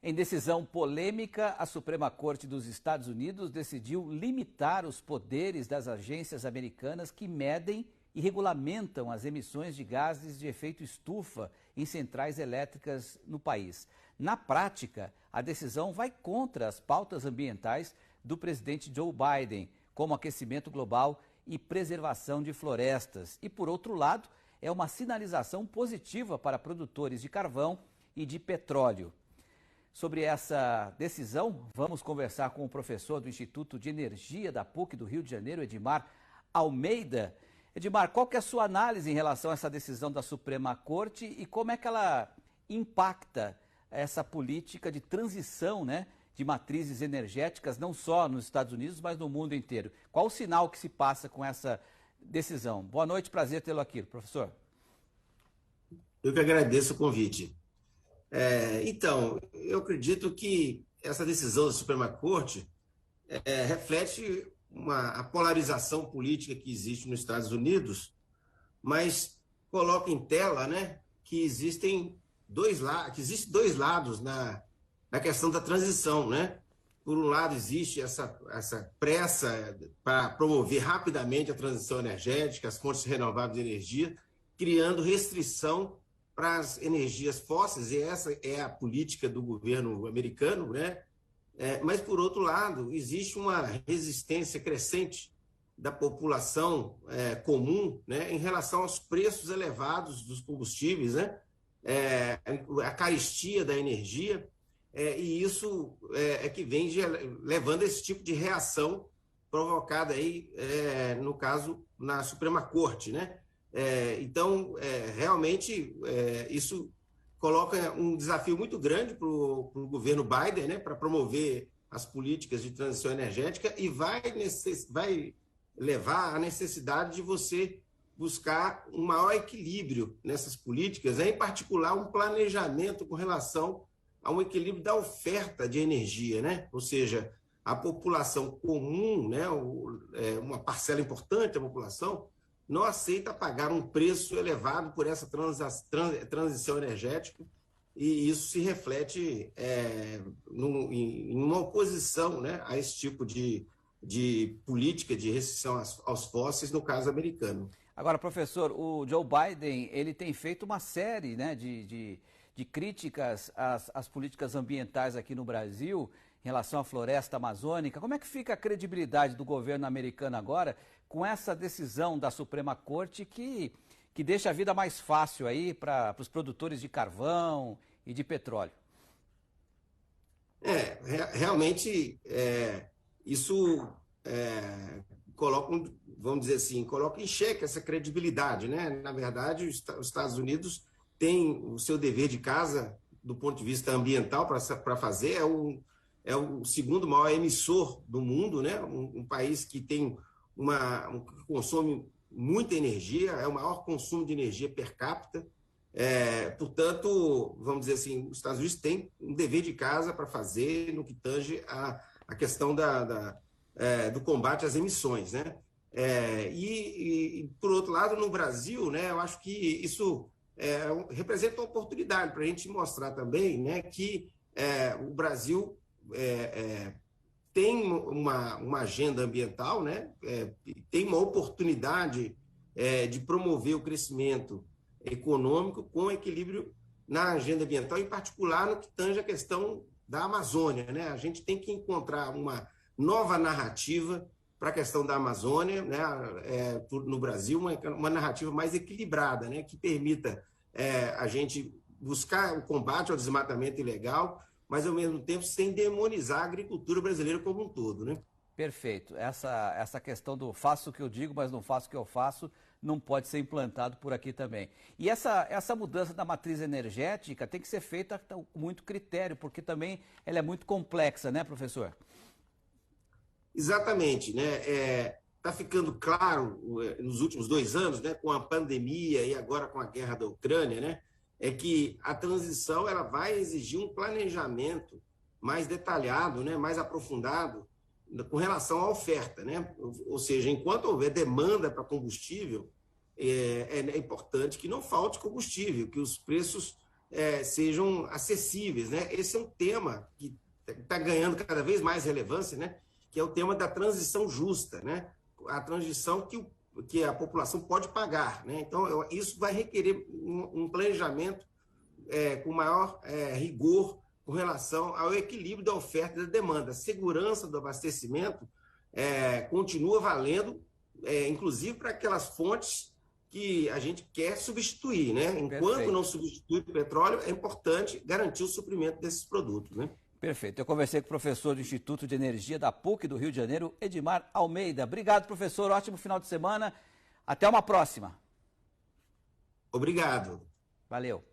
Em decisão polêmica, a Suprema Corte dos Estados Unidos decidiu limitar os poderes das agências americanas que medem e regulamentam as emissões de gases de efeito estufa em centrais elétricas no país. Na prática, a decisão vai contra as pautas ambientais do presidente Joe Biden, como aquecimento global e preservação de florestas. E, por outro lado, é uma sinalização positiva para produtores de carvão e de petróleo. Sobre essa decisão, vamos conversar com o professor do Instituto de Energia da PUC do Rio de Janeiro, Edmar Almeida. Edmar, qual que é a sua análise em relação a essa decisão da Suprema Corte e como é que ela impacta essa política de transição, né, de matrizes energéticas, não só nos Estados Unidos, mas no mundo inteiro? Qual o sinal que se passa com essa decisão? Boa noite, prazer tê-lo aqui, professor. Eu que agradeço o convite. Então, eu acredito que essa decisão da Suprema Corte reflete a polarização política que existe nos Estados Unidos, mas coloca em tela, né, que existem dois lados na questão da transição, né? Por um lado, existe essa pressa para promover rapidamente a transição energética, as fontes renováveis de energia, criando restrição para as energias fósseis, e essa é a política do governo americano, né? Mas, por outro lado, existe uma resistência crescente da população comum, né, em relação aos preços elevados dos combustíveis, né? A carestia da energia, e isso é que vem levando esse tipo de reação provocada aí, no caso, na Suprema Corte, né? Então, realmente, isso coloca um desafio muito grande para o governo Biden, né, para promover as políticas de transição energética, e vai levar à necessidade de você buscar um maior equilíbrio nessas políticas, em particular um planejamento com relação a um equilíbrio da oferta de energia, né? Ou seja, a população comum, né, uma parcela importante da população, não aceita pagar um preço elevado por essa transição energética, e isso se reflete em uma oposição, né, a esse tipo de política de restrição aos fósseis, no caso americano. Agora, professor, o Joe Biden, ele tem feito uma série, né, de críticas às políticas ambientais aqui no Brasil, em relação à floresta amazônica. Como é que fica a credibilidade do governo americano agora com essa decisão da Suprema Corte que deixa a vida mais fácil aí para os produtores de carvão e de petróleo? Realmente, isso coloca, vamos dizer assim, coloca em xeque essa credibilidade, né? Na verdade, os Estados Unidos têm o seu dever de casa do ponto de vista ambiental para fazer. É o segundo maior emissor do mundo, né? Um país que tem que consome muita energia, é o maior consumo de energia per capita. Portanto, vamos dizer assim, os Estados Unidos têm um dever de casa para fazer no que tange a questão do combate às emissões, né? E, por outro lado, no Brasil, né, eu acho que isso representa uma oportunidade para a gente mostrar também, né, que o Brasil tem uma agenda ambiental, né? Tem uma oportunidade de promover o crescimento econômico com equilíbrio na agenda ambiental, em particular no que tange a questão da Amazônia, né? A gente tem que encontrar uma nova narrativa para a questão da Amazônia, né? No Brasil, uma narrativa mais equilibrada, né? Que permita a gente buscar o combate ao desmatamento ilegal, mas, ao mesmo tempo, sem demonizar a agricultura brasileira como um todo, né? Perfeito. Essa questão do faço o que eu digo, mas não faço o que eu faço, não pode ser implantado por aqui também. E essa mudança da matriz energética tem que ser feita com muito critério, porque também ela é muito complexa, né, professor? Exatamente, né? Está ficando claro nos últimos 2 anos, né, com a pandemia e agora com a guerra da Ucrânia, né, é que a transição ela vai exigir um planejamento mais detalhado, né, mais aprofundado com relação à oferta, né? Ou seja, enquanto houver demanda para combustível, é importante que não falte combustível, que os preços sejam acessíveis, né? Esse é um tema que está ganhando cada vez mais relevância, né? Que é o tema da transição justa, né? A transição que a população pode pagar, né? Então, isso vai requerer um planejamento com maior rigor com relação ao equilíbrio da oferta e da demanda. A segurança do abastecimento continua valendo, inclusive para aquelas fontes que a gente quer substituir, né? Enquanto Perfeito. não substitui o petróleo, é importante garantir o suprimento desses produtos, né? Perfeito. Eu conversei com o professor do Instituto de Energia da PUC do Rio de Janeiro, Edmar Almeida. Obrigado, professor. Ótimo final de semana. Até uma próxima. Obrigado. Valeu.